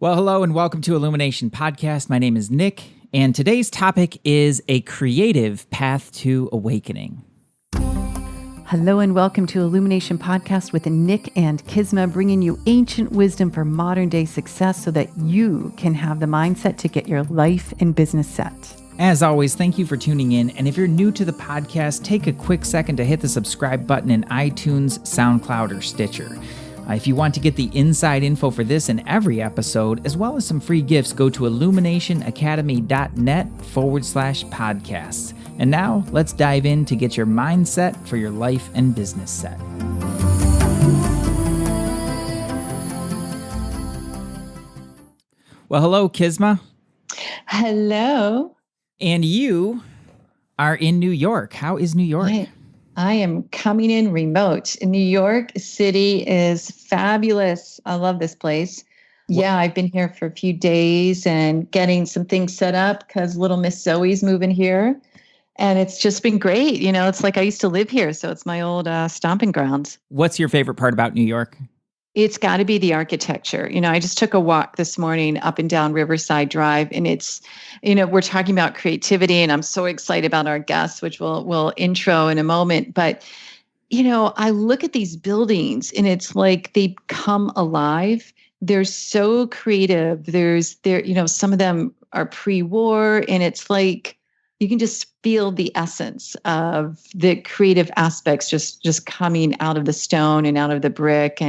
Well, hello and welcome to Illumination Podcast. My name is Nick, and today's topic is a creative path to awakening. Hello and welcome to Illumination Podcast with Nick and Kisma, bringing you ancient wisdom for modern day success so that you can have the mindset to get your life and business set. As always, thank you for tuning in. And if you're new to the podcast, take a quick second to hit the subscribe button in iTunes, SoundCloud, or Stitcher. If you want to get the inside info for this and every episode, as well as some free gifts, go to illuminationacademy.net/podcasts. And now let's dive in to get your mindset for your life and business set. Well, hello, Kisma. Hello. And you are in New York. How is New York? I am coming in remote. New York City is fabulous. I love this place. Yeah, I've been here for a few days and getting some things set up because little Miss Zoe's moving here. And it's just been great. You know, it's like I used to live here. So it's my old stomping grounds. What's your favorite part about New York? It's got to be the architecture. You know, I just took a walk this morning up and down Riverside Drive, and it's, you know, we're talking about creativity, and I'm so excited about our guests, which we'll intro in a moment. But, you know, I look at these buildings and it's like they come alive. They're so creative. You know, some of them are pre-war, and it's like you can just feel the essence of the creative aspects just coming out of the stone and out of the brick.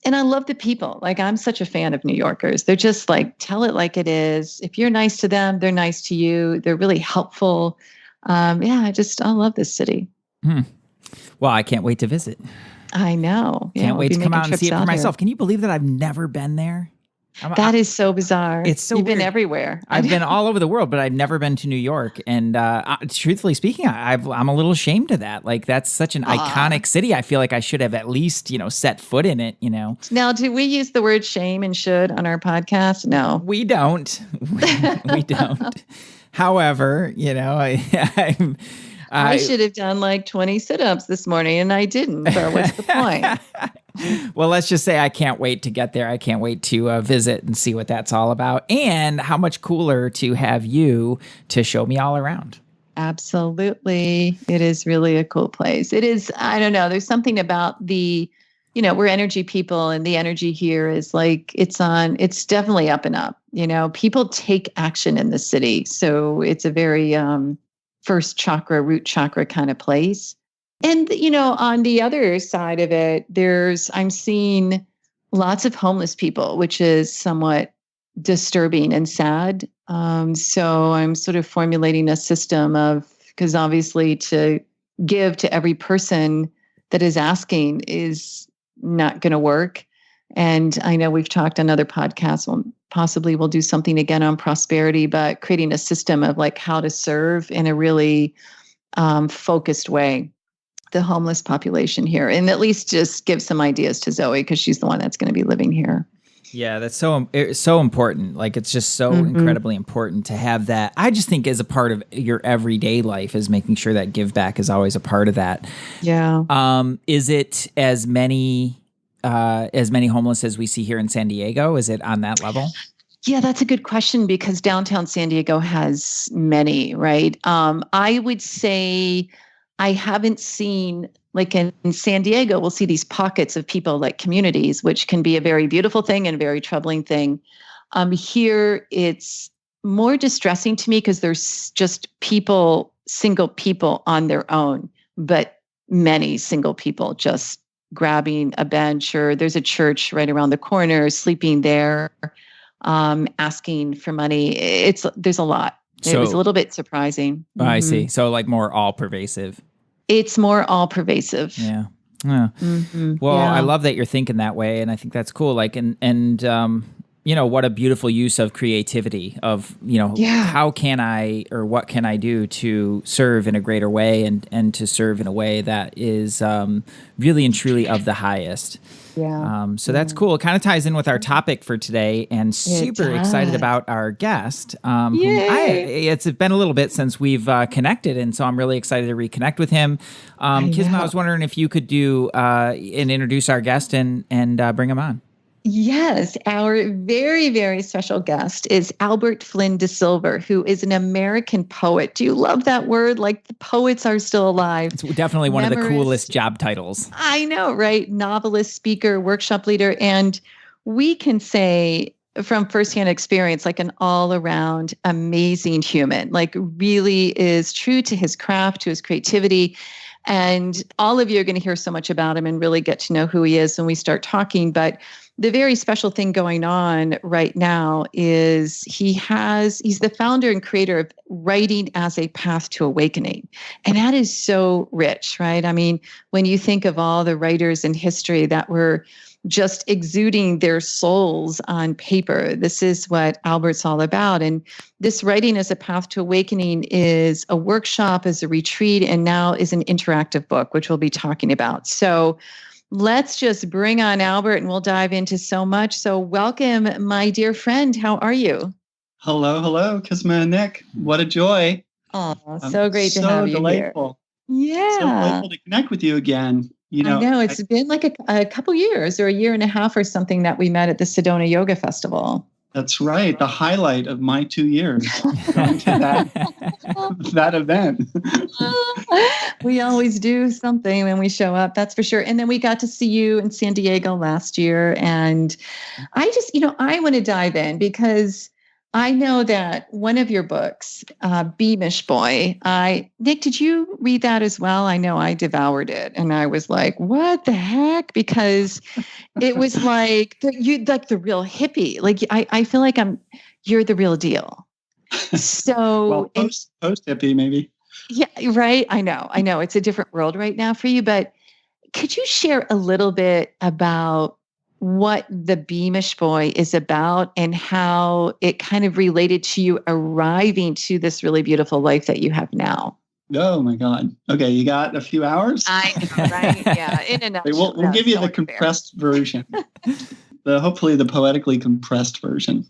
And I love the people. Like, I'm such a fan of New Yorkers. They're just like, tell it like it is. If you're nice to them, they're nice to you. They're really helpful. I love this city. Well, I can't wait to visit. I know. Can't wait to come out and see it for myself. Can you believe that I've never been there? That is so bizarre. It's so You've weird. been everywhere. I've been all over the world, but I've never been to New York. And truthfully speaking, I'm a little ashamed of that. Like, that's such an iconic city. I feel like I should have at least, set foot in it, Now, do we use the word shame and should on our podcast? No. We don't. We don't. However, I should have done like 20 sit-ups this morning, and I didn't. So what's the point? Well, let's just say I can't wait to get there. I can't wait to visit and see what that's all about. And how much cooler to have you to show me all around. Absolutely. It is really a cool place. It is, I don't know, there's something about we're energy people, and the energy here is like, it's definitely up and up. People take action in the city. So it's a very first chakra, root chakra kind of place. And, on the other side of it, I'm seeing lots of homeless people, which is somewhat disturbing and sad. So I'm sort of formulating a system because obviously to give to every person that is asking is not going to work. And I know we've talked on other podcasts, possibly we'll do something again on prosperity, but creating a system of like how to serve in a really focused way the homeless population here, and at least just give some ideas to Zoe, because she's the one that's going to be living here. Yeah, that's so important. Like, it's just so incredibly important to have that. I just think as a part of your everyday life is making sure that give back is always a part of that. Yeah. Is it as many homeless as we see here in San Diego? Is it on that level? Yeah, that's a good question, because downtown San Diego has many, right? I would say I haven't seen, like in San Diego, we'll see these pockets of people, like communities, which can be a very beautiful thing and a very troubling thing. Here, it's more distressing to me because there's just single people on their own, but many single people just grabbing a bench, or there's a church right around the corner, sleeping there, asking for money. There's a lot. It was a little bit surprising. I see. So like more all pervasive. It's more all pervasive. Yeah. Well, yeah. I love that you're thinking that way, and I think that's cool. Like, and what a beautiful use of creativity of, how can I, or what can I do to serve in a greater way and to serve in a way that is really and truly of the highest. Yeah. So that's cool. It kind of ties in with our topic for today, and super excited about our guest. It's been a little bit since we've connected, and so I'm really excited to reconnect with him. Kisma, I was wondering if you could do and introduce our guest and bring him on. Yes, our very, very special guest is Albert Flynn Desilver, who is an American poet. Do you love that word? Like the poets are still alive. It's definitely one of the coolest job titles. I know, right? Novelist, speaker, workshop leader. And we can say from firsthand experience, like an all-around amazing human, like really is true to his craft, to his creativity. And all of you are going to hear so much about him and really get to know who he is when we start talking. But the very special thing going on right now is he's the founder and creator of Writing as a Path to Awakening. And that is so rich, right? I mean, when you think of all the writers in history that were just exuding their souls on paper, this is what Albert's all about. And this Writing as a Path to Awakening is a workshop, is a retreat, and now is an interactive book, which we'll be talking about. So let's just bring on Albert and we'll dive into so much. So welcome, my dear friend. How are you? Hello, Kisma and Nick. What a joy. Oh, so great to have you delightful. Here. Yeah. So delightful to connect with you again. I know it's been like a couple years or a year and a half or something that we met at the Sedona Yoga Festival. That's right. The highlight of my 2 years going to that event. We always do something when we show up, that's for sure. And then we got to see you in San Diego last year. And I just, I want to dive in because I know that one of your books, Beamish Boy, Nick, did you read that as well? I know I devoured it and I was like, what the heck? Because it was like, like the real hippie. Like, I feel like you're the real deal. So well, post hippie, maybe. Yeah, right. I know. It's a different world right now for you, but could you share a little bit about what the Beamish Boy is about and how it kind of related to you arriving to this really beautiful life that you have now? Oh my God. Okay. You got a few hours? I know, right? Yeah. In a nutshell. We'll give you the compressed version, hopefully the poetically compressed version.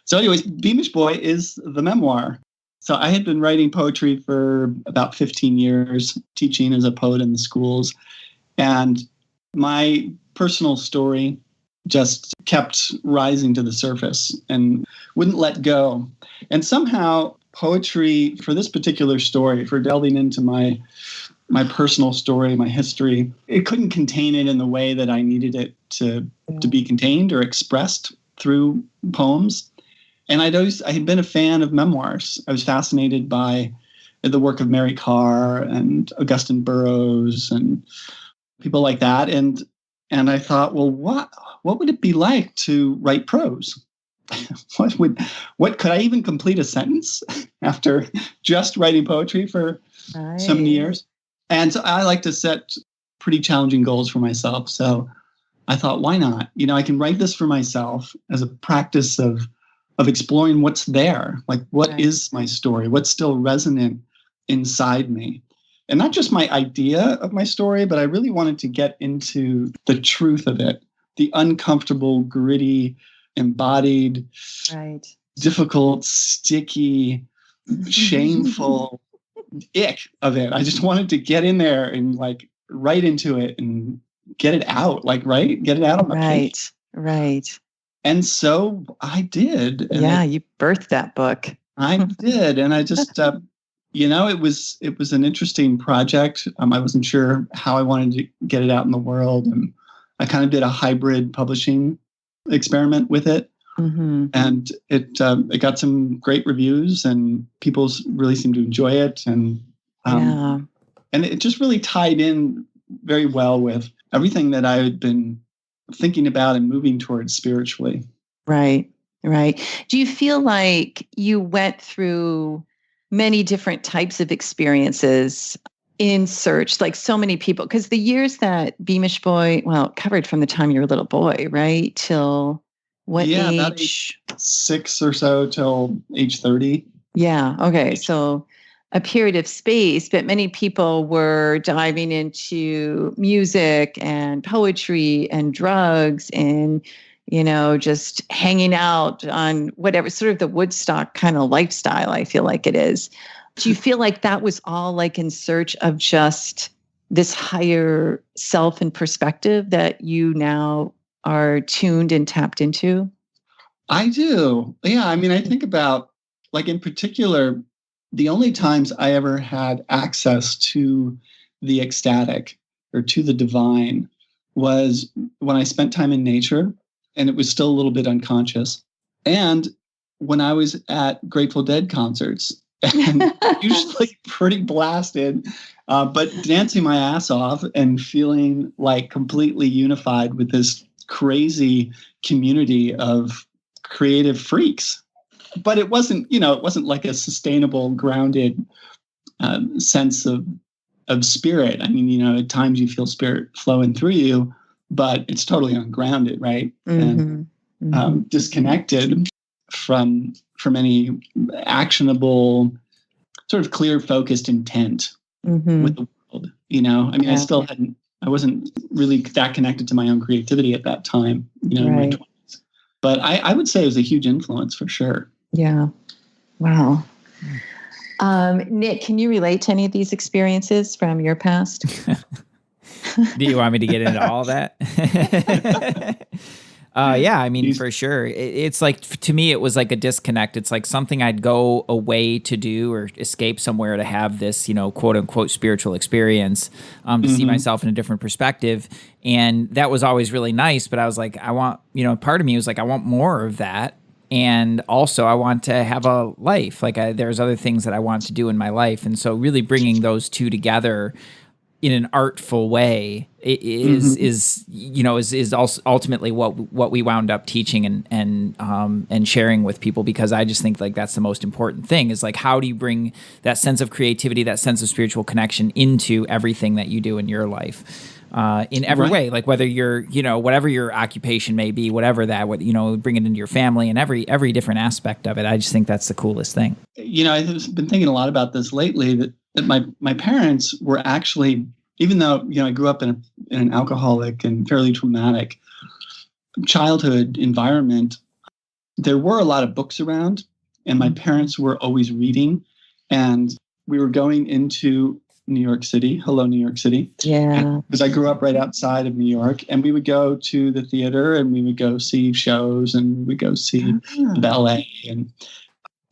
So anyways, Beamish Boy is the memoir. So I had been writing poetry for about 15 years, teaching as a poet in the schools. And my personal story just kept rising to the surface and wouldn't let go. And somehow poetry for this particular story, for delving into my personal story, my history, it couldn't contain it in the way that I needed it to be contained or expressed through poems. And I had been a fan of memoirs. I was fascinated by the work of Mary Carr and Augustine Burroughs and people like that. And I thought, well, what would it be like to write prose? What could I even complete a sentence after just writing poetry for so many years? And so I like to set pretty challenging goals for myself. So I thought, why not? I can write this for myself as a practice of exploring what's there. Like, what is my story? What's still resonant inside me? And not just my idea of my story, but I really wanted to get into the truth of it, the uncomfortable, gritty, embodied, difficult, sticky, shameful ick of it. I just wanted to get in there and like right into it and get it out, get it out on the page. Right. And so I did. And you birthed that book. I did. And I just, it was an interesting project. I wasn't sure how I wanted to get it out in the world. And I kind of did a hybrid publishing experiment with it. Mm-hmm. And it got some great reviews and people really seemed to enjoy it. And it just really tied in very well with everything that I had been thinking about and moving towards spiritually. Right. Do you feel like you went through many different types of experiences in search, like so many people? Because the years that Beamish Boy, covered from the time you were a little boy, right? Till what age? About age 6 or so till age 30. Yeah. Okay. So a period of space, but many people were diving into music and poetry and drugs and, just hanging out on whatever sort of the Woodstock kind of lifestyle, I feel like it is. Do you feel like that was all like in search of just this higher self and perspective that you now are tuned and tapped into? I do. Yeah. I mean, I think about, like, in particular, the only times I ever had access to the ecstatic or to the divine was when I spent time in nature and it was still a little bit unconscious. And when I was at Grateful Dead concerts, and usually pretty blasted, but dancing my ass off and feeling like completely unified with this crazy community of creative freaks. But it wasn't, it wasn't like a sustainable, grounded sense of spirit. I mean, at times you feel spirit flowing through you, but it's totally ungrounded, right? And disconnected from any actionable, sort of clear, focused intent with the world. I mean, I wasn't really that connected to my own creativity at that time, in my 20s. But I would say it was a huge influence for sure. Yeah. Wow. Nick, can you relate to any of these experiences from your past? Do you want me to get into all that? Yeah, I mean, for sure. It's like, to me, it was like a disconnect. It's like something I'd go away to do or escape somewhere to have this, quote unquote, spiritual experience, to see myself in a different perspective. And that was always really nice. But I was like, I want, part of me was like, I want more of that. And also I want to have a life. Like there's other things that I want to do in my life. And so really bringing those two together in an artful way is also ultimately what we wound up teaching and sharing with people, because I just think like that's the most important thing, is like, how do you bring that sense of creativity, that sense of spiritual connection into everything that you do in your life, in every way, like whether you're, whatever your occupation may be, whatever that, bring it into your family and every different aspect of it. I just think that's the coolest thing. I've been thinking a lot about this lately, that my parents were actually, even though, I grew up in an alcoholic and fairly traumatic childhood environment, there were a lot of books around, and my parents were always reading, and we were going into New York City. Hello, New York City. Yeah. Because I grew up right outside of New York, and we would go to the theater and we would go see shows and we'd go see ballet.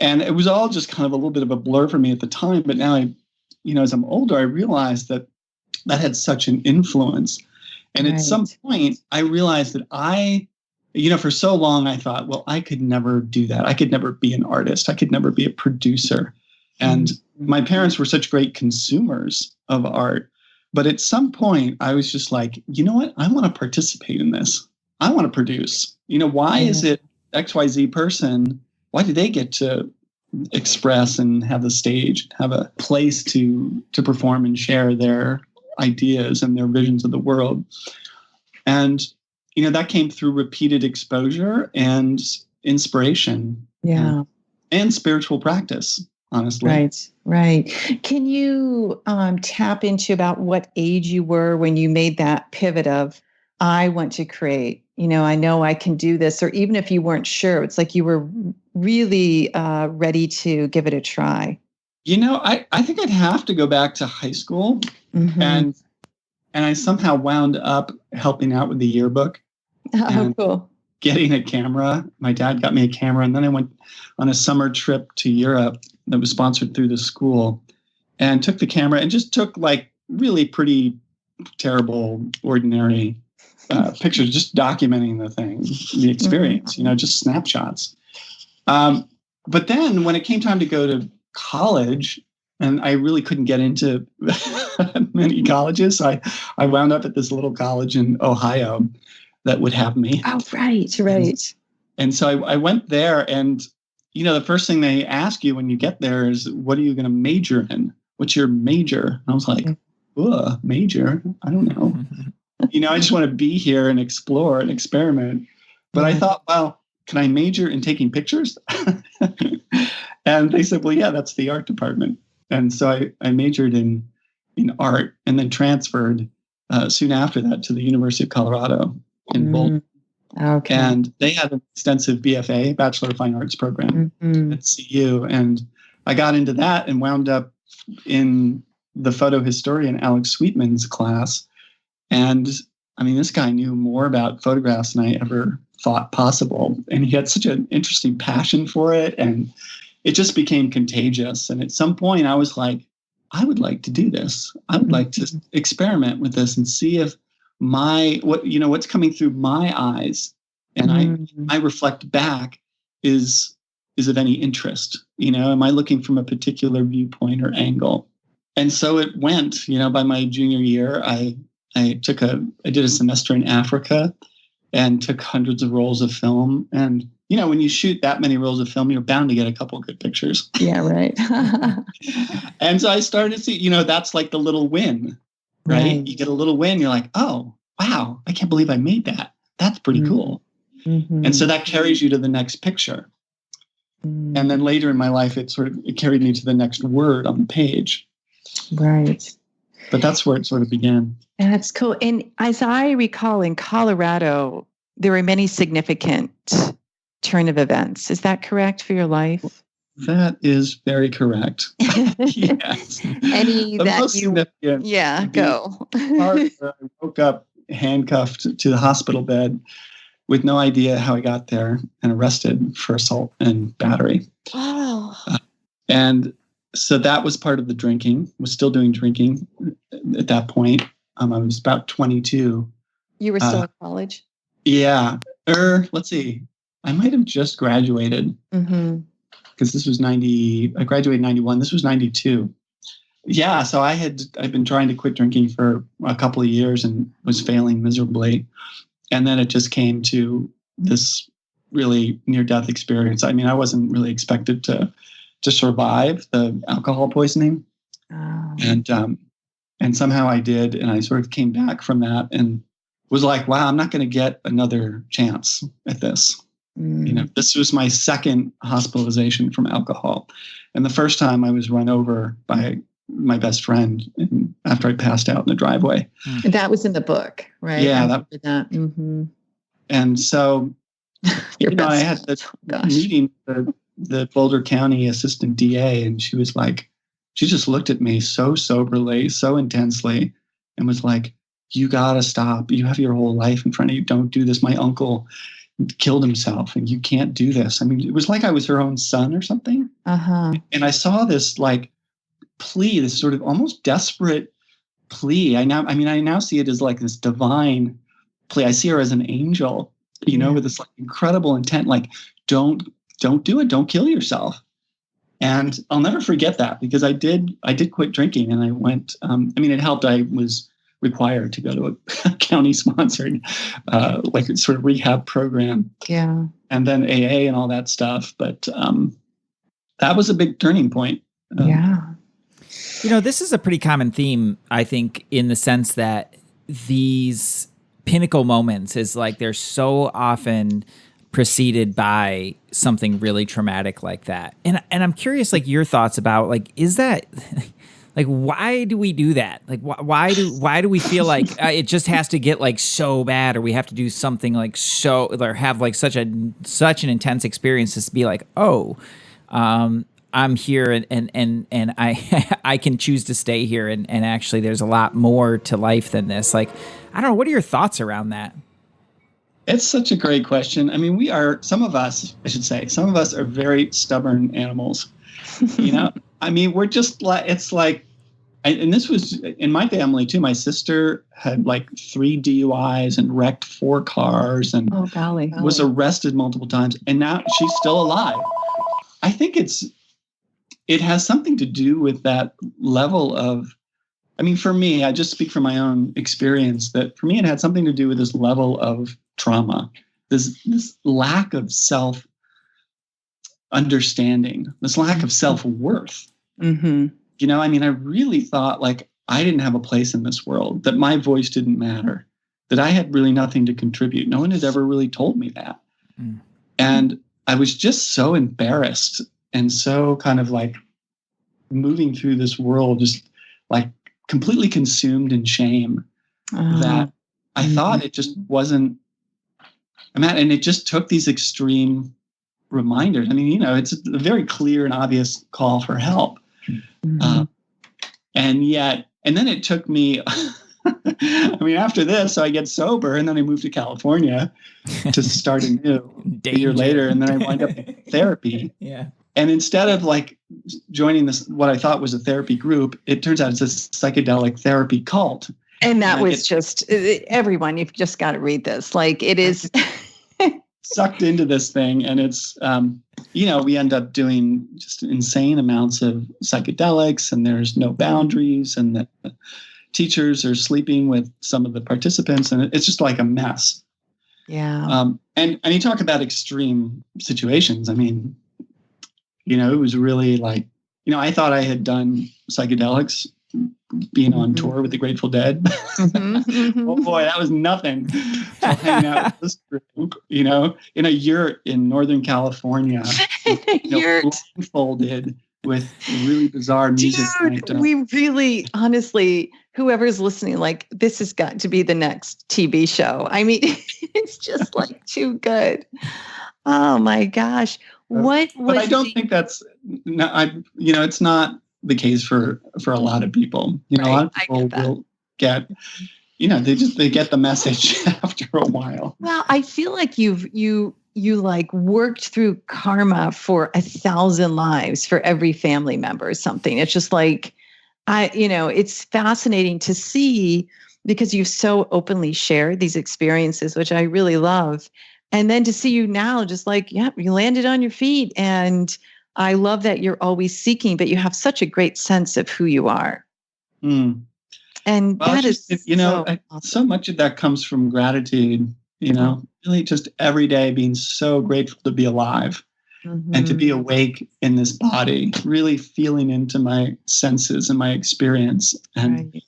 And it was all just kind of a little bit of a blur for me at the time. But now as I'm older, I realized that had such an influence. And at some point I realized that for so long I thought, well, I could never do that. I could never be an artist. I could never be a producer. And my parents were such great consumers of art. But at some point I was just like, you know what? I want to participate in this. I want to produce. Why is it XYZ person? Why do they get to express and have the stage, have a place to perform and share their ideas and their visions of the world? And that came through repeated exposure and inspiration, and spiritual practice, honestly. Right. Can you tap into about what age you were when you made that pivot of, I want to create, I know I can do this? Or even if you weren't sure, it's like you were really ready to give it a try. I think I'd have to go back to high school, and I somehow wound up helping out with the yearbook. Oh, cool. Getting a camera. My dad got me a camera, and then I went on a summer trip to Europe that was sponsored through the school, and took the camera and just took like really pretty terrible, ordinary pictures, just documenting the experience, just snapshots. But then when it came time to go to college, and I really couldn't get into many colleges, so I wound up at this little college in Ohio that would have me. Oh, right. And so I went there, and the first thing they ask you when you get there is, what are you going to major in? What's your major? And I was like, major? I don't know. I just want to be here and explore and experiment. But I thought, well, can I major in taking pictures? And they said, well, yeah, that's the art department. And so I majored in art, and then transferred soon after that to the University of Colorado in Boulder. Okay. And they had an extensive BFA, Bachelor of Fine Arts program at CU. And I got into that and wound up in the photo historian Alex Sweetman's class. And I mean, this guy knew more about photographs than I ever thought possible. And he had such an interesting passion for it. And it just became contagious. And at some point I was like, I would like to do this. I would like to experiment with this and see if what's coming through my eyes and I reflect back is of any interest. Am I looking from a particular viewpoint or angle? And so it went, by my junior year, I did a semester in Africa and took hundreds of rolls of film. And, when you shoot that many rolls of film, you're bound to get a couple of good pictures. Yeah, right. And so I started to see, that's like the little win, right? You get a little win. You're like, oh, wow, I can't believe I made that. That's pretty cool. Mm-hmm. And so that carries you to the next picture. Mm. And then later in my life, it carried me to the next word on the page. Right. But that's where it sort of began. And that's cool. And as I recall, in Colorado, there were many significant turn of events. Is that correct for your life? That is very correct. Yes. Any the that most you? Significant. Yeah, go. I woke up handcuffed to the hospital bed with no idea how I got there and arrested for assault and battery. Oh. And so that was part of the drinking. Was still doing drinking at that point. I was about 22. You were still in college? Yeah. Let's see. I might have just graduated. Mm-hmm. Because this was 90, I graduated in 91. This was 92. Yeah, so I'd been trying to quit drinking for a couple of years and was failing miserably. And then it just came to this really near-death experience. I mean, I wasn't really expected to survive the alcohol poisoning. Oh. And somehow I did. And I sort of came back from that and was like, wow, I'm not going to get another chance at this. This was my second hospitalization from alcohol. And the first time I was run over by my best friend after I passed out in the driveway. That was in the book, right? Yeah. That. Mm-hmm. And so, I had the meeting with the Boulder County assistant DA, and she was like, she just looked at me so soberly, so intensely, and was like, you got to stop. You have your whole life in front of you. Don't do this. My uncle killed himself and you can't do this. I mean, it was like I was her own son or something. Uh-huh. And I saw this plea, this sort of almost desperate plea. I now see it as like this divine plea. I see her as an angel, with this incredible intent, don't do it. Don't kill yourself. And I'll never forget that because I did quit drinking and I went, it helped. I was required to go to a county-sponsored sort of rehab program. Yeah. And then AA and all that stuff. But that was a big turning point. Yeah. This is a pretty common theme, I think, in the sense that these pinnacle moments is they're so often preceded by something really traumatic like that. And I'm curious, your thoughts about, is that... why do we do that? Why do we feel like it just has to get so bad, or we have to do something or have such an intense experience to be I'm here and I can choose to stay here and actually there's a lot more to life than this. I don't know. What are your thoughts around that? It's such a great question. I mean, some of us are very stubborn animals. We're just and this was in my family too. My sister had 3 DUIs and wrecked 4 cars and was arrested multiple times. And now she's still alive. I think it has something to do with that level of, for me, I just speak from my own experience that for me, it had something to do with this level of trauma, this lack of self understanding, this lack of self-worth. Mm-hmm. I really thought I didn't have a place in this world, that my voice didn't matter, that I had really nothing to contribute. No one had ever really told me that. Mm. And I was just so embarrassed and so kind of moving through this world, just completely consumed in shame that I thought it just wasn't, and it just took these extreme reminders. It's a very clear and obvious call for help. Mm-hmm. And then it took me I mean, after this, so I get sober, and then I move to California to start anew a year later, and then I wind up in therapy. Yeah. And instead of like joining this, what I thought was a therapy group, it turns out it's a psychedelic therapy cult. And that was just everyone. You've just got to read this. Like it is sucked into this thing, and it's we end up doing just insane amounts of psychedelics, and there's no boundaries, and the teachers are sleeping with some of the participants, and it's just like a mess. Yeah. And you talk about extreme situations. I mean, it was really like, I thought I had done psychedelics being on tour with the Grateful Dead. Oh boy, that was nothing to hang out with this group, in a yurt in Northern California, blindfolded with really bizarre music. Dude, we really, honestly, whoever's listening, like this has got to be the next TV show. I mean, it's just like too good. Oh my gosh. But I don't think that's, it's not the case for a lot of people. A lot of people will get, they get the message after a while. Well, I feel like you like worked through karma for 1,000 lives for every family member or something. It's just like, it's fascinating to see because you've so openly shared these experiences, which I really love. And then to see you now, just like, you landed on your feet. And I love that you're always seeking, but you have such a great sense of who you are. Mm. And that is, so much of that comes from gratitude, really just every day being so grateful to be alive and to be awake in this body, really feeling into my senses and my experience. And,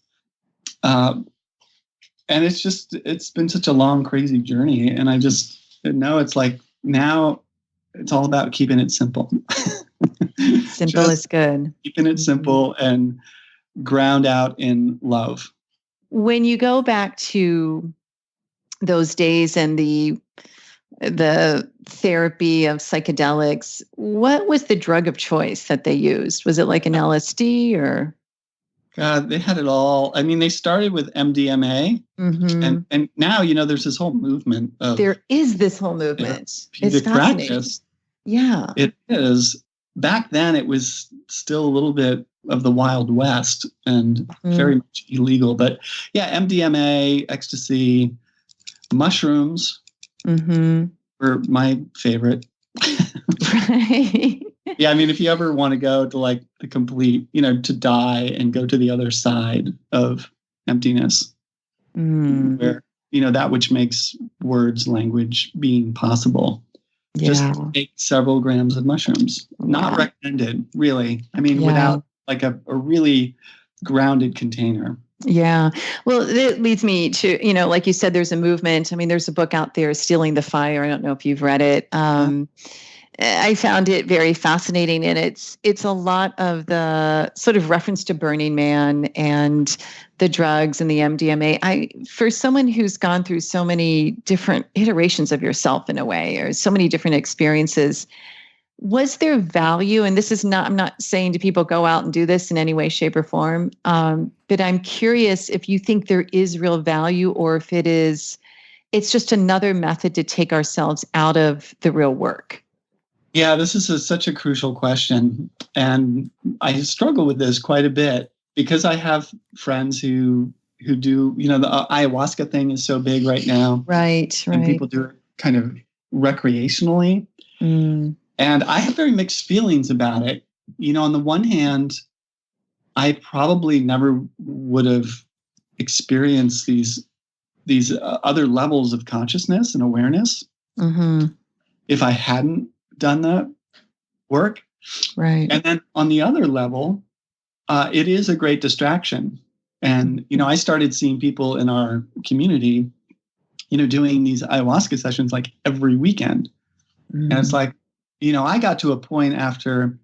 and it's been such a long, crazy journey. And I just know it's like, now it's all about keeping it simple. Simple is good. Keeping it simple and ground out in love. When you go back to those days and the therapy of psychedelics, what was the drug of choice that they used? Was it like an LSD or? God, they had it all. I mean, they started with MDMA, and now there's this whole movement. There is this whole movement. It's fascinating. Practice. Yeah, it is. Back then, it was still a little bit of the Wild West and very much illegal. But yeah, MDMA, ecstasy, mushrooms were my favorite. Right. Yeah, I mean, if you ever want to go to like the complete, to die and go to the other side of emptiness, where, that which makes words, language being possible, just take several grams of mushrooms. Not recommended, really. I mean, without like a really grounded container. Yeah. Well, it leads me to, like you said, there's a movement. I mean, there's a book out there, Stealing the Fire. I don't know if you've read it. I found it very fascinating, and it's a lot of the sort of reference to Burning Man and the drugs and the MDMA. For someone who's gone through so many different iterations of yourself in a way, or so many different experiences, was there value? And this is not, I'm not saying to people go out and do this in any way, shape, or form. But I'm curious if you think there is real value, or if it's just another method to take ourselves out of the real work. Yeah, this is such a crucial question. And I struggle with this quite a bit because I have friends who do, the ayahuasca thing is so big right now. Right. And people do it kind of recreationally. And I have very mixed feelings about it. On the one hand, I probably never would have experienced these other levels of consciousness and awareness if I hadn't done that work. Right. And then on the other level, it is a great distraction. And, I started seeing people in our community, doing these ayahuasca sessions like every weekend. And it's like, I got to a point after,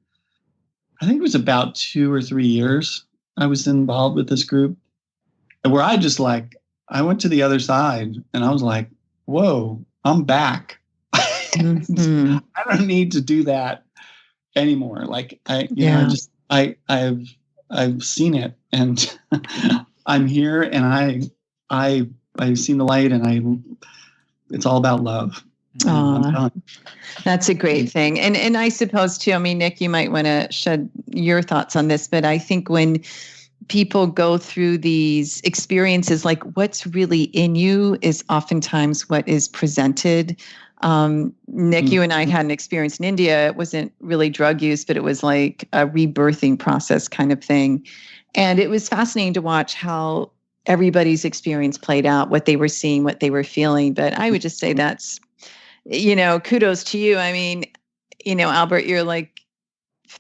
I think it was about 2 or 3 years I was involved with this group, where I went to the other side and I was like, whoa, I'm back. I don't need to do that anymore. Like I've seen it, and I'm here, and I've seen the light, and it's all about love. That's a great thing. And I suppose too, I mean, Nick, you might want to shed your thoughts on this, but I think when people go through these experiences, like what's really in you is oftentimes what is presented. Nick, you and I had an experience in India. It wasn't really drug use, but it was like a rebirthing process kind of thing. And it was fascinating to watch how everybody's experience played out, what they were seeing, what they were feeling. But I would just say that's, kudos to you. I mean, Albert, you're like,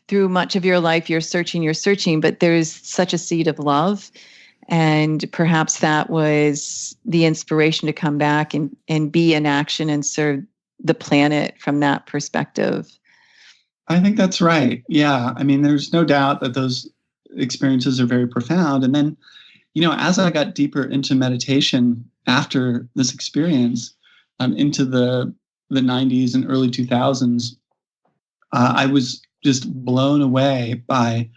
through much of your life, you're searching, but there's such a seed of love. And perhaps that was the inspiration to come back and be in action and serve the planet from that perspective. I think that's right. Yeah. I mean, there's no doubt that those experiences are very profound. And then, as I got deeper into meditation after this experience, into the 90s and early 2000s, I was just blown away by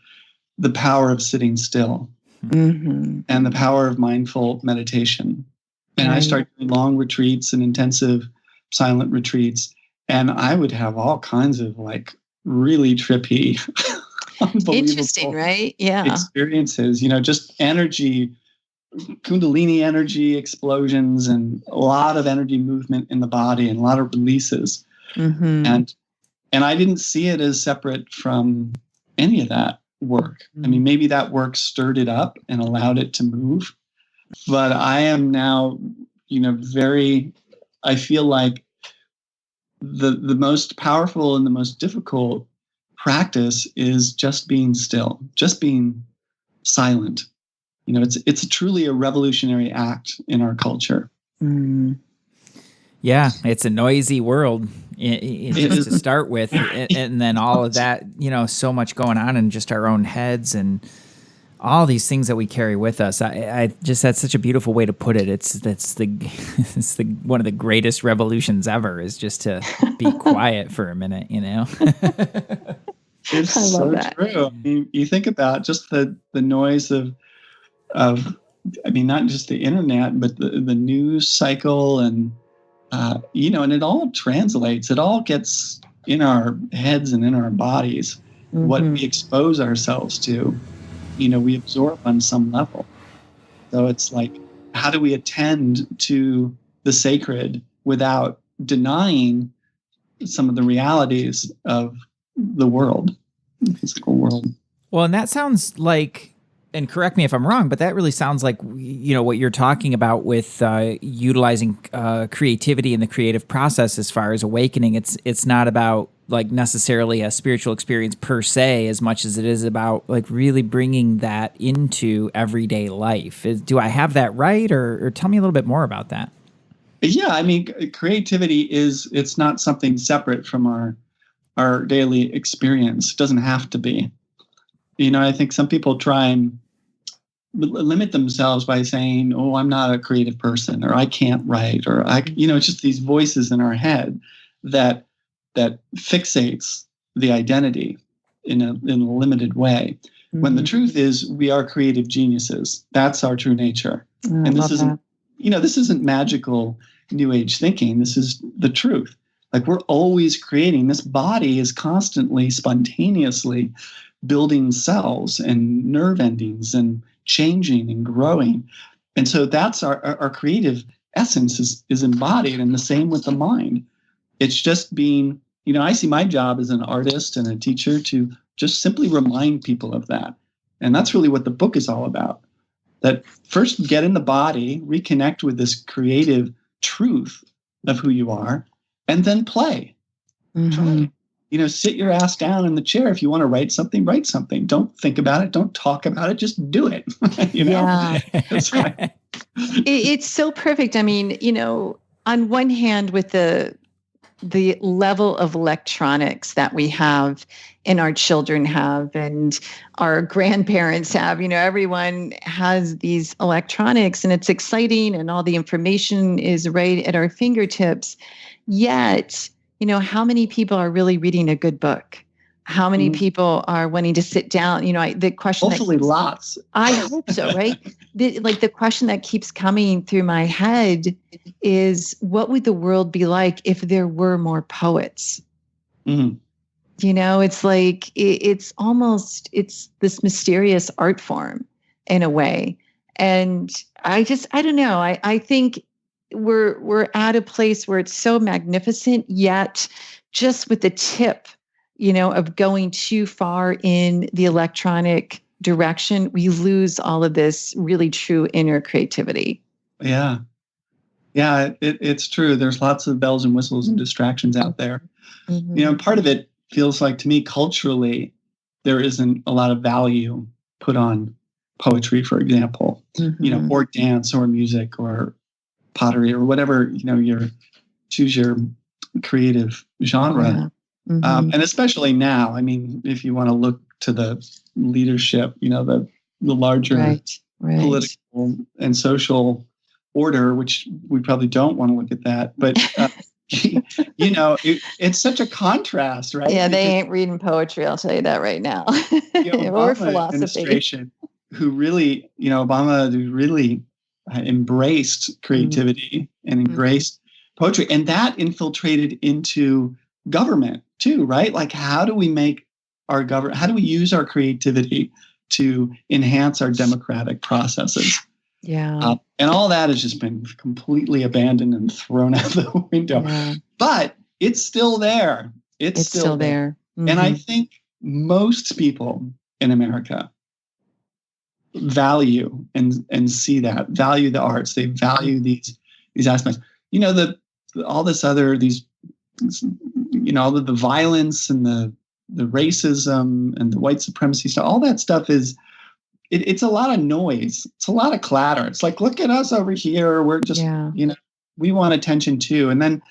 the power of sitting still and the power of mindful meditation. And I started doing long retreats and intensive silent retreats. And I would have all kinds of like really trippy, interesting, right? Yeah. experiences, just energy, Kundalini energy explosions, and a lot of energy movement in the body and a lot of releases. And I didn't see it as separate from any of that work. I mean, maybe that work stirred it up and allowed it to move. But I am now, I feel like the most powerful and the most difficult practice is just being still, just being silent. It's truly a revolutionary act in our culture. Yeah, it's a noisy world just to start with, and then all of that, so much going on in just our own heads and all these things that we carry with us. I just, that's such a beautiful way to put it. It's one of the greatest revolutions ever, is just to be quiet for a minute. It's so true. I mean, you think about just the noise of not just the internet, but the news cycle and. And it all translates. It all gets in our heads and in our bodies. What we expose ourselves to, we absorb on some level. So it's like, how do we attend to the sacred without denying some of the realities of the world, the physical world? Well, and that sounds like, and correct me if I'm wrong, but that really sounds like, what you're talking about with utilizing creativity in the creative process as far as awakening. It's not about like necessarily a spiritual experience per se, as much as it is about like really bringing that into everyday life. Do I have that right? Or tell me a little bit more about that. Yeah, I mean, creativity it's not something separate from our daily experience. It doesn't have to be. I think some people try and limit themselves by saying, "Oh, I'm not a creative person," or "I can't write," or it's just these voices in our head that fixates the identity in a limited way. When the truth is, we are creative geniuses. That's our true nature. And this isn't magical New Age thinking. This is the truth. Like, we're always creating. This body is constantly, spontaneously building cells and nerve endings and changing and growing. And so that's our creative essence is embodied, and the same with the mind. It's just being, I see my job as an artist and a teacher to just simply remind people of that. And that's really what the book is all about. That first, get in the body, reconnect with this creative truth of who you are, and then play. Try. Sit your ass down in the chair. If you want to write something, write something. Don't think about it. Don't talk about it. Just do it. Yeah. That's right. It's so perfect. I mean, on one hand, with the level of electronics that we have and our children have and our grandparents have, everyone has these electronics, and it's exciting and all the information is right at our fingertips. Yet, how many people are really reading a good book? How many people are wanting to sit down? The question. Hopefully lots. I hope so, right? The question that keeps coming through my head is, what would the world be like if there were more poets? Mm-hmm. It's like, it's this mysterious art form in a way. And I don't know. I think we're at a place where it's so magnificent, yet just with the tip, of going too far in the electronic direction, we lose all of this really true inner creativity. Yeah. Yeah, it's true. There's lots of bells and whistles and distractions out there. Mm-hmm. Part of it feels like, to me, culturally, there isn't a lot of value put on poetry, for example, or dance or music or pottery or whatever, choose your creative genre. Yeah. Mm-hmm. And especially now, if you want to look to the leadership, the larger political and social order, which we probably don't want to look at that, but it's such a contrast, right? Yeah, they ain't reading poetry, I'll tell you that right now. Or philosophy. Obama who really embraced creativity and embraced poetry, and that infiltrated into government too, right? Like, how do we make our government, how do we use our creativity to enhance our democratic processes? Yeah. And all that has just been completely abandoned and thrown out the window. Yeah. But it's still there. It's still there. Mm-hmm. And I think most people in America value and see that, value the arts. They value these aspects. All this other, all of the violence and the racism and the white supremacy stuff, all that stuff is, it's a lot of noise. It's a lot of clatter. It's like, look at us over here. We're just, we want attention too. And then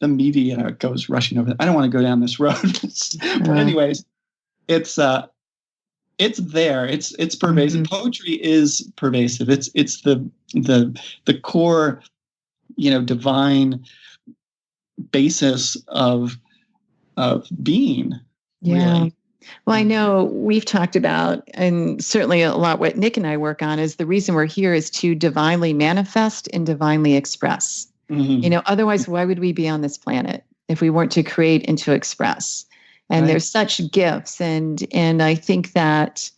the media goes rushing over. I don't want to go down this road. But anyways, it's there. It's pervasive. Mm-hmm. Poetry is pervasive. It's the core, divine basis of being. Yeah. Really. Well, I know we've talked about, and certainly a lot what Nick and I work on, is the reason we're here is to divinely manifest and divinely express. Mm-hmm. Otherwise, why would we be on this planet if we weren't to create and to express? And there's such gifts. And I think that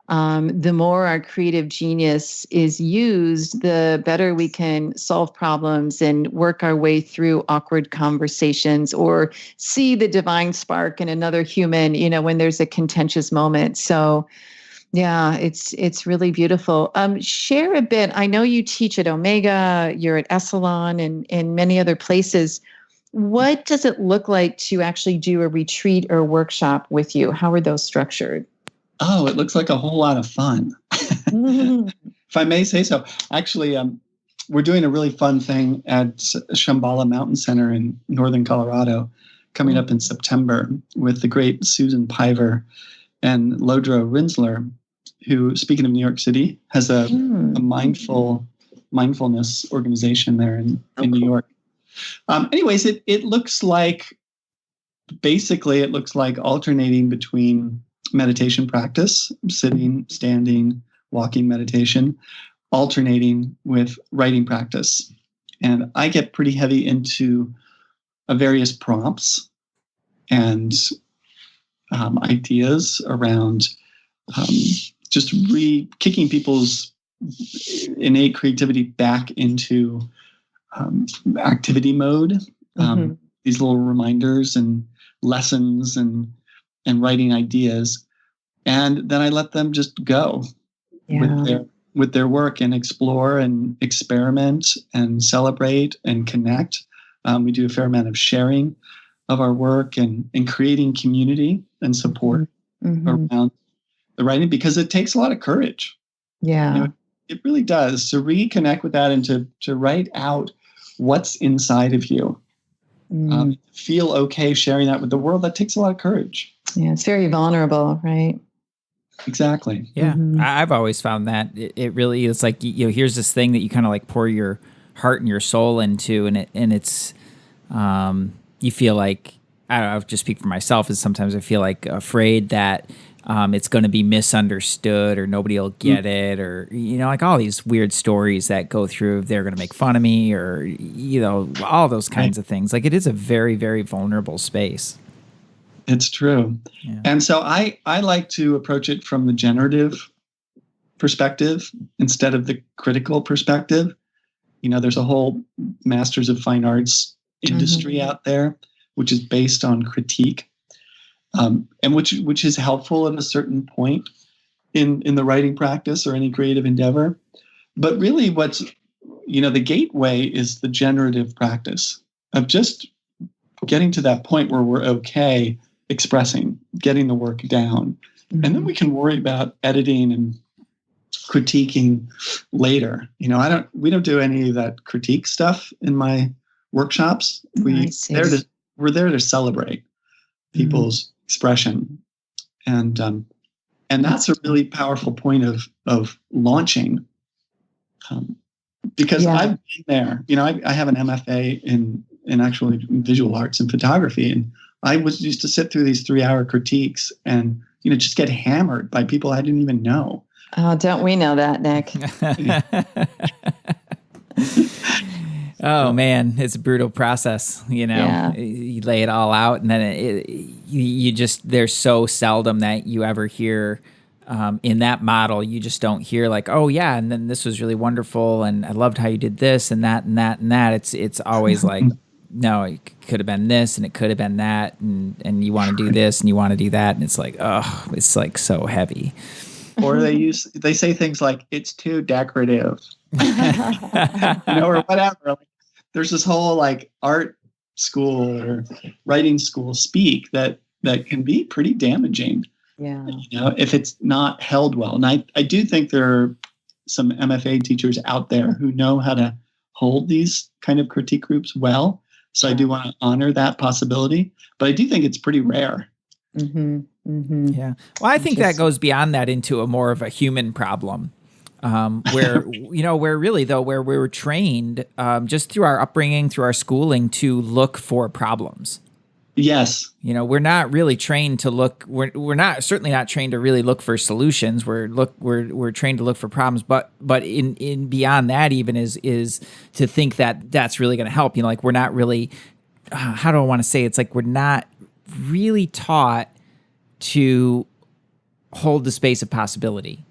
the more our creative genius is used, the better we can solve problems and work our way through awkward conversations or see the divine spark in another human, when there's a contentious moment. So yeah, it's really beautiful. Share a bit. I know you teach at Omega, you're at Essalon and many other places. What does it look like to actually do a retreat or a workshop with you? How are those structured? Oh, it looks like a whole lot of fun. If I may say so. Actually, we're doing a really fun thing at Shambhala Mountain Center in northern Colorado coming up in September with the great Susan Piver and Lodro Rinsler, who, speaking of New York City, has a mindfulness organization there in New York. Anyways, it looks like alternating between meditation practice, sitting, standing, walking meditation, alternating with writing practice. And I get pretty heavy into various prompts and ideas around just kicking people's innate creativity back into activity mode. These little reminders and lessons and writing ideas, and then I let them just go with their work and explore and experiment and celebrate and connect. We do a fair amount of sharing of our work and creating community and support around the writing, because it takes a lot of courage. Yeah, it really does, to reconnect with that and to write out what's inside of you. Feel okay sharing that with the world. That takes a lot of courage. Yeah, it's very vulnerable, right? Exactly. Yeah, I've always found that it really is like, here's this thing that you kind of like pour your heart and your soul into, and it's you feel like I don't know, I'll just speak for myself, is sometimes I feel like afraid that it's going to be misunderstood or nobody will get it, or, like all these weird stories that go through, they're going to make fun of me, or, all those kinds of things. Like, it is a very, very vulnerable space. It's true. Yeah. And so I like to approach it from the generative perspective instead of the critical perspective. There's a whole Masters of Fine Arts industry out there, which is based on critique. And which is helpful at a certain point in the writing practice or any creative endeavor. But really what's, the gateway is the generative practice of just getting to that point where we're okay expressing, getting the work down. And then we can worry about editing and critiquing later. We don't do any of that critique stuff in my workshops. We're there to celebrate people's expression, and that's a really powerful point of launching, because I've been there. I have an MFA in actually visual arts and photography, and I used to sit through these 3-hour critiques and just get hammered by people I didn't even know. Oh, don't we know that, Nick? Oh man, it's a brutal process. You lay it all out, and then there's so seldom that you ever hear in that model. You just don't hear like, oh yeah, and then this was really wonderful, and I loved how you did this and that and that and that. It's always like, no, it could have been this and it could have been that, and you want to do this and you want to do that, and it's like, oh, it's like so heavy. Or they say things like, it's too decorative, or whatever. Like, there's this whole like art school or writing school speak that can be pretty damaging. Yeah. If it's not held well. And I do think there are some MFA teachers out there who know how to hold these kind of critique groups well. So I do want to honor that possibility, but I do think it's pretty rare. Mm-hmm. Mm-hmm. Yeah. Well, I think that goes beyond that into a more of a human problem, where, where we were trained just through our upbringing, through our schooling, to look for problems. Yes. We're not really trained to look. We're certainly not trained to really look for solutions. We're trained to look for problems. But in beyond that, even is to think that that's really going to help. Like, we're not really. How do I want to say? It's like we're not really taught to hold the space of possibility.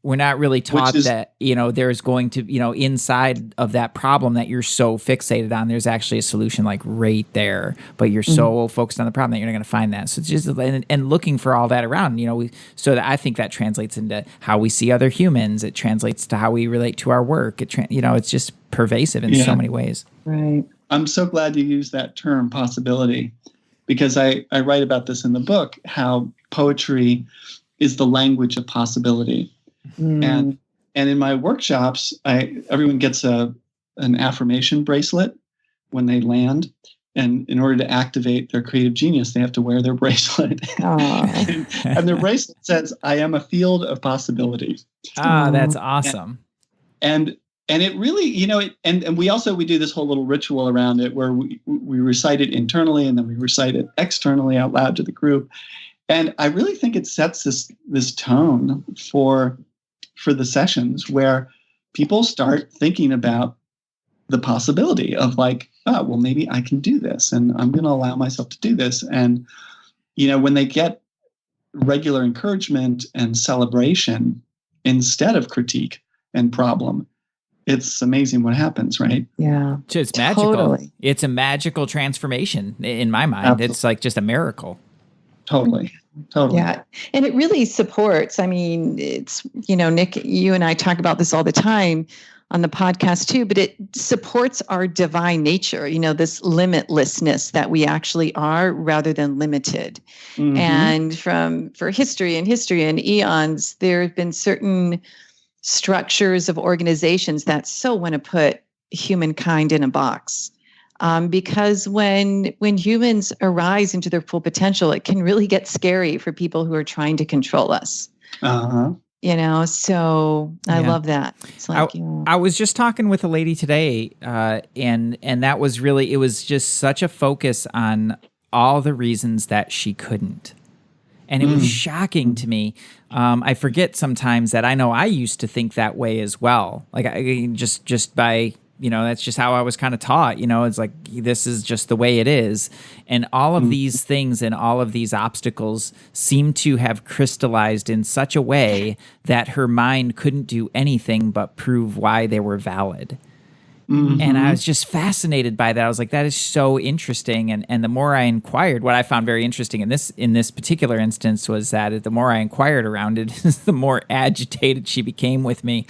We're not really taught that, there's going to, inside of that problem that you're so fixated on, there's actually a solution like right there, but you're so focused on the problem that you're not going to find that. So it's just, and looking for all that around, so that I think that translates into how we see other humans. It translates to how we relate to our work. It's just pervasive in so many ways. Right. I'm so glad you used that term, possibility, because I write about this in the book, how poetry is the language of possibility. And in my workshops, everyone gets an affirmation bracelet when they land. And in order to activate their creative genius, they have to wear their bracelet. and their bracelet says, I am a field of possibility. That's awesome. And it really, and we do this whole little ritual around it where we recite it internally and then we recite it externally out loud to the group. And I really think it sets this tone for the sessions where people start thinking about the possibility of like, oh, well, maybe I can do this and I'm going to allow myself to do this. And, when they get regular encouragement and celebration instead of critique and problem, it's amazing what happens, right? Yeah. It's magical. Totally. It's a magical transformation in my mind. Absolutely. It's like just a miracle. Totally. Yeah. And it really supports, it's, Nick, you and I talk about this all the time on the podcast too, but it supports our divine nature, this limitlessness that we actually are rather than limited. Mm-hmm. And for history and eons, there have been certain structures of organizations that so want to put humankind in a box. Because when humans arise into their full potential, it can really get scary for people who are trying to control us. Uh-huh. So I love that. It's like, I was just talking with a lady today, and that was really, it was just such a focus on all the reasons that she couldn't. And it was shocking to me. I forget sometimes that I know I used to think that way as well. Like just by, that's just how I was kind of taught, it's like, this is just the way it is. And all of these things and all of these obstacles seem to have crystallized in such a way that her mind couldn't do anything but prove why they were valid. And I was just fascinated by that. I was like, that is so interesting. And the more I inquired, what I found very interesting in this particular instance was that the more I inquired around it, the more agitated she became with me.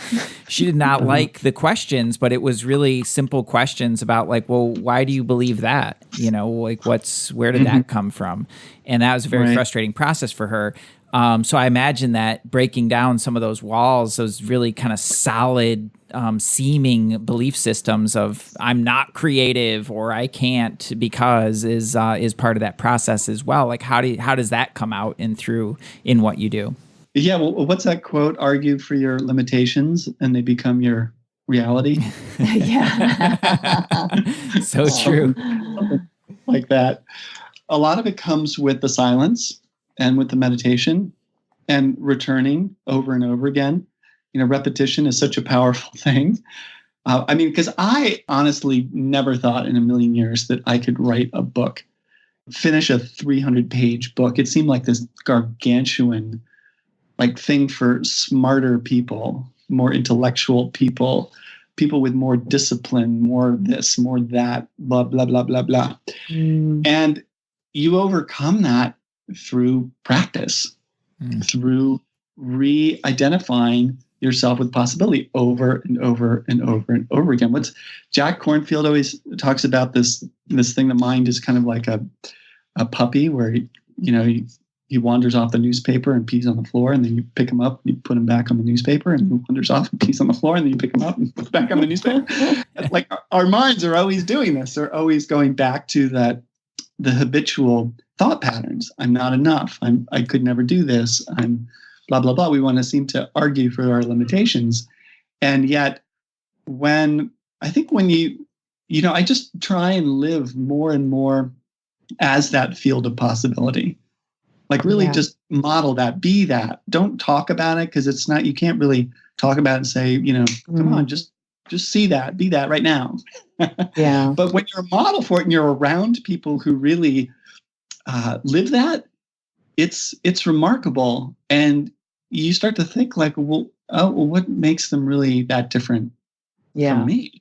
She did not like the questions, but it was really simple questions about like, well, why do you believe that? Like where did that come from? And that was a very frustrating process for her. So I imagine that breaking down some of those walls, those really kind of solid seeming belief systems of I'm not creative or I can't because is part of that process as well. Like how does that come out in what you do? Yeah. Well, what's that quote? Argue for your limitations and they become your reality. Yeah. So true. Like that. A lot of it comes with the silence and with the meditation and returning over and over again. Repetition is such a powerful thing. Because I honestly never thought in a million years that I could write a book, finish a 300-page book. It seemed like this gargantuan thing for smarter people, more intellectual people with more discipline, more this, more that, blah, blah, blah, blah, blah. And you overcome that through practice, through re-identifying yourself with possibility over and over and over and over again. What's Jack Kornfield always talks about this thing, the mind is kind of like a puppy where he wanders off the newspaper and pees on the floor, and then you pick him up, and you put him back on the newspaper, and he wanders off and pees on the floor, and then you pick him up and put him back on the newspaper. Like our minds are always doing this. They're always going back to the habitual thought patterns. I'm not enough. I could never do this. I'm blah, blah, blah. We want to seem to argue for our limitations. And yet when you, I just try and live more and more as that field of possibility, like really just model that, be that. Don't talk about it because it's not, you can't really talk about it and say, come on, just see that, be that right now. Yeah. But when you're a model for it and you're around people who really live that, it's remarkable. And you start to think like, what makes them really that different from me?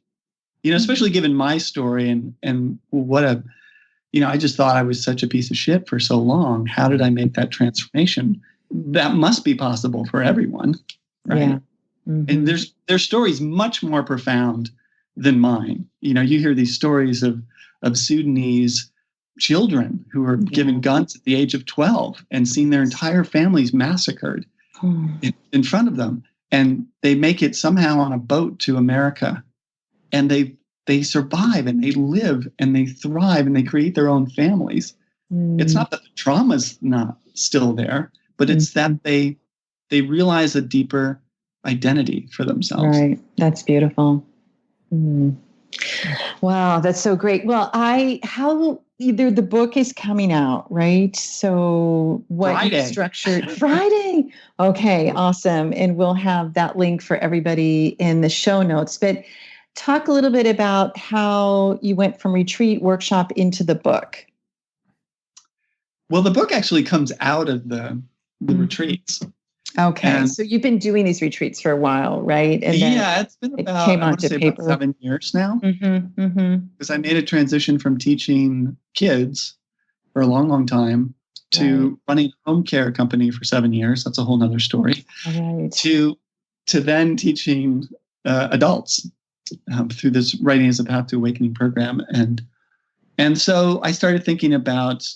Especially given my story and what I just thought I was such a piece of shit for so long. How did I make that transformation? That must be possible for everyone, right? Yeah. Mm-hmm. And there's stories much more profound than mine. You hear these stories of Sudanese children who are given guns at the age of 12 and seen their entire families massacred in front of them. And they make it somehow on a boat to America. And they survive and they live and they thrive and they create their own families. It's not that the trauma's not still there, but it's that they realize a deeper identity for themselves. Right. That's beautiful. Wow, that's so great. Well, either the book is coming out, right? So what you structured Friday. Okay, awesome. And we'll have that link for everybody in the show notes. But talk a little bit about how you went from retreat workshop into the book. Well, the book actually comes out of the retreats. Okay, so you've been doing these retreats for a while, right? And then it's been about, about 7 years now. Because I made a transition from teaching kids for a long, long time to running a home care company for 7 years. That's a whole nother story. Right. To then teaching adults through this Writing as a Path to Awakening program. And so I started thinking about,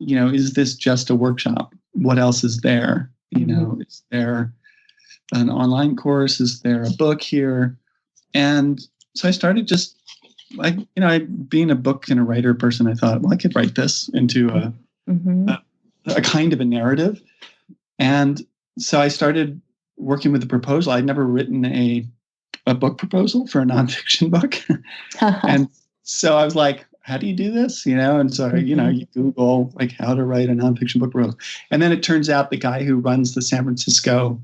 is this just a workshop? What else is there? Is there an online course? Is there a book here? And so I started just being a book and a writer person, I thought, well, I could write this into a kind of a narrative. And so I started working with the proposal. I'd never written a book proposal for a nonfiction book. And so I was like, how do you do this? And so, you Google like how to write a nonfiction book proposal. And then it turns out the guy who runs the San Francisco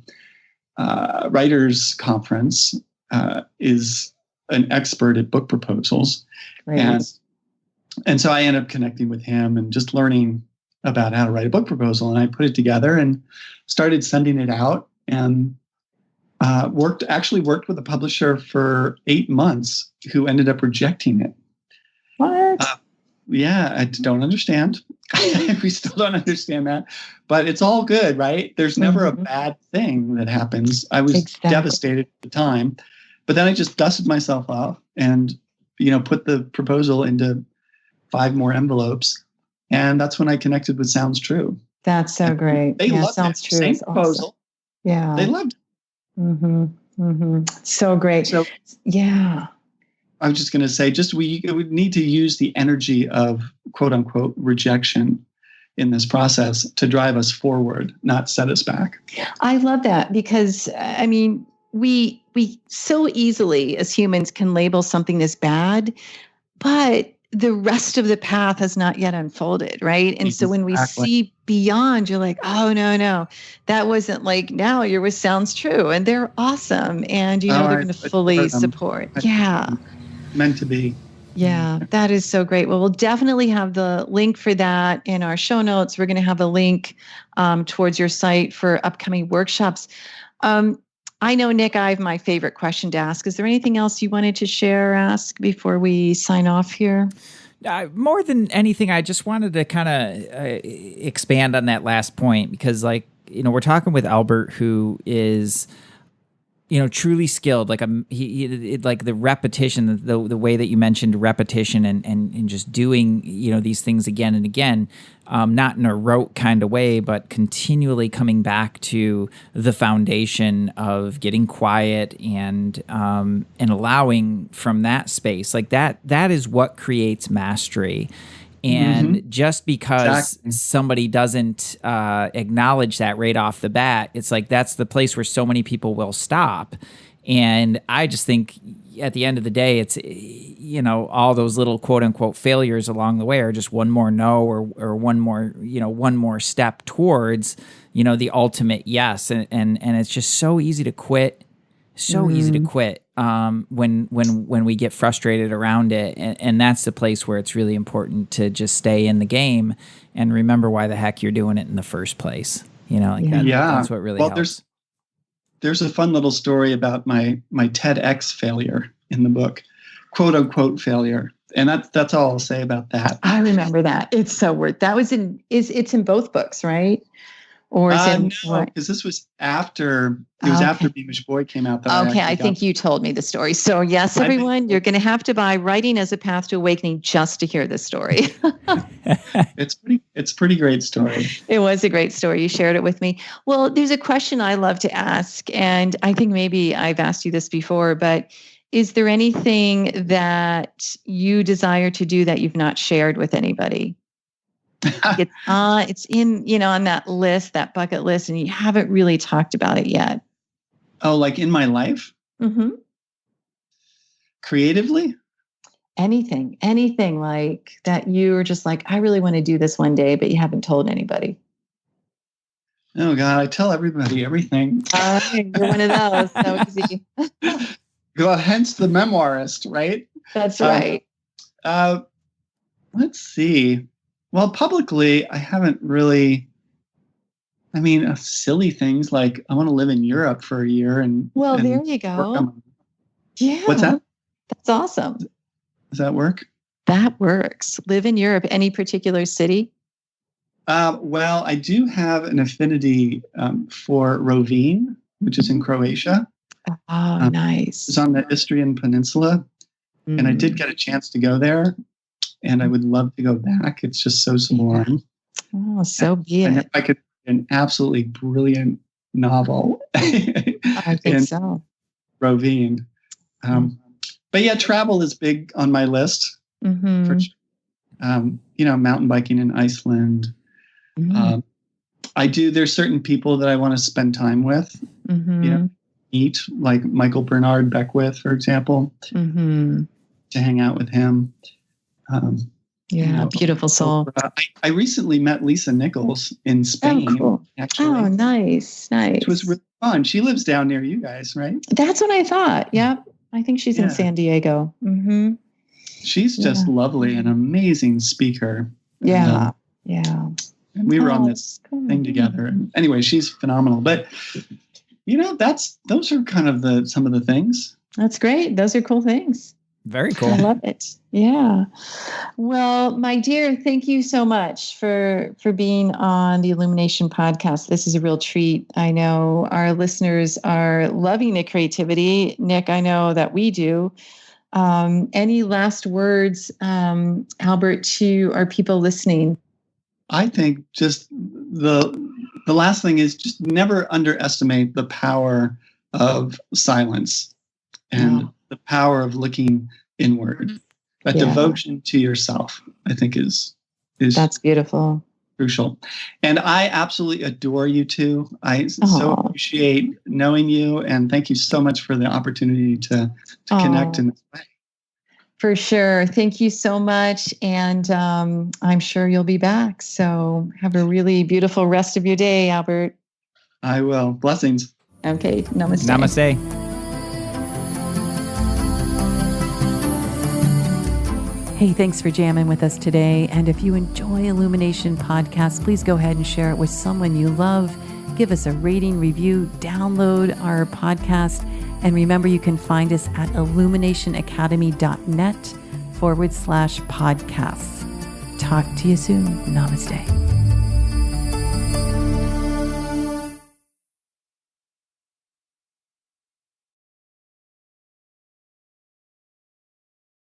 Writers Conference is an expert at book proposals. Right. And so I ended up connecting with him and just learning about how to write a book proposal. And I put it together and started sending it out, and worked with a publisher for 8 months who ended up rejecting it. What? Yeah, I don't understand. We still don't understand that, but it's all good, right? There's never a bad thing that happens. I was devastated at the time, but then I just dusted myself off and, put the proposal into 5 more envelopes. And that's when I connected with Sounds True. That's so great. They loved Sounds it. True. Same Awesome. proposal. Yeah. They loved it. So great. So, yeah. I was just going to say, we would need to use the energy of quote unquote rejection in this process to drive us forward, not set us back. I love that, because we so easily as humans can label something as bad, but the rest of the path has not yet unfolded, right? And so when we see beyond, you're like, oh, no, that wasn't like, now you're with Sounds True, and they're awesome. And, they're going to fully support. Yeah. Meant to be. Yeah, that is so great. Well, we'll definitely have the link for that in our show notes. We're going to have a link towards your site for upcoming workshops. I know, Nick, I have my favorite question to ask. Is there anything else you wanted to share or ask before we sign off here? More than anything, I just wanted to kind of expand on that last point, because we're talking with Albert, who is truly skilled, like like the repetition, the way that you mentioned repetition and just doing, these things again and again, not in a rote kind of way, but continually coming back to the foundation of getting quiet and allowing from that space, like that is what creates mastery. And just because somebody doesn't acknowledge that right off the bat, it's like that's the place where so many people will stop. And I just think at the end of the day, it's, all those little quote unquote failures along the way are just one more no or one more step towards, the ultimate yes. And it's just so easy to quit. So easy to quit when we get frustrated around it, and that's the place where it's really important to just stay in the game and remember why the heck you're doing it in the first place. That's what really helps. There's a fun little story about my TEDx failure in the book, quote unquote failure, and that's all I'll say about that. I remember that. It's so weird. That was it's in both books, right? Or is it no, because this was after after Beamish Boy came out. I think you told me the story. So yes, everyone, you're going to have to buy Writing as a Path to Awakening just to hear this story. It's pretty great story. It was a great story. You shared it with me. Well, there's a question I love to ask, and I think maybe I've asked you this before, but is there anything that you desire to do that you've not shared with anybody? It's in, on that list, that bucket list, and you haven't really talked about it yet. Oh, like in my life? Mm-hmm. Creatively? Anything like that you were just like, I really want to do this one day, but you haven't told anybody. Oh God, I tell everybody everything. You're one of those. So easy. Well, hence the memoirist, right? That's right. Let's see. Well, publicly, I haven't really, silly things like I want to live in Europe for a year. Well, there you go. Yeah. What's that? That's awesome. Does that work? That works. Live in Europe. Any particular city? Well, I do have an affinity for Rovinj, which is in Croatia. Oh, nice. It's on the Istrian Peninsula. And I did get a chance to go there. And I would love to go back. It's just so sublime. Oh, so be it. And if I could write an absolutely brilliant novel. I think so. Rovinj. But yeah, travel is big on my list. Mm-hmm. For, mountain biking in Iceland. There's certain people that I want to spend time with. meet, like Michael Bernard Beckwith, for example, to hang out with him. Beautiful soul. I recently met Lisa Nichols in Spain. Oh, cool. Actually. Oh, nice. Which was really fun. She lives down near you guys, right? That's what I thought. Yep. I think she's in San Diego. She's just lovely, an amazing speaker. Yeah. And we were on this thing together. And anyway, she's phenomenal. But those are kind of some of the things. That's great. Those are cool things. Very cool. I love it. Yeah. Well, my dear, thank you so much for being on the Illumination podcast. This is a real treat. I know our listeners are loving the creativity. Nick, I know that we do. Any last words, Albert, to our people listening? I think just the last thing is just never underestimate the power of silence and the power of looking inward. That devotion to yourself, I think, is that's beautiful, crucial. And I absolutely adore you two. I so appreciate knowing you, and thank you so much for the opportunity to connect in this way. For sure. Thank you so much. And I'm sure you'll be back. So have a really beautiful rest of your day, Albert. I will. Blessings. Okay. Namaste. Namaste. Hey, thanks for jamming with us today. And if you enjoy Illumination Podcast, please go ahead and share it with someone you love. Give us a rating, review, download our podcast. And remember, you can find us at illuminationacademy.net/podcasts. Talk to you soon. Namaste.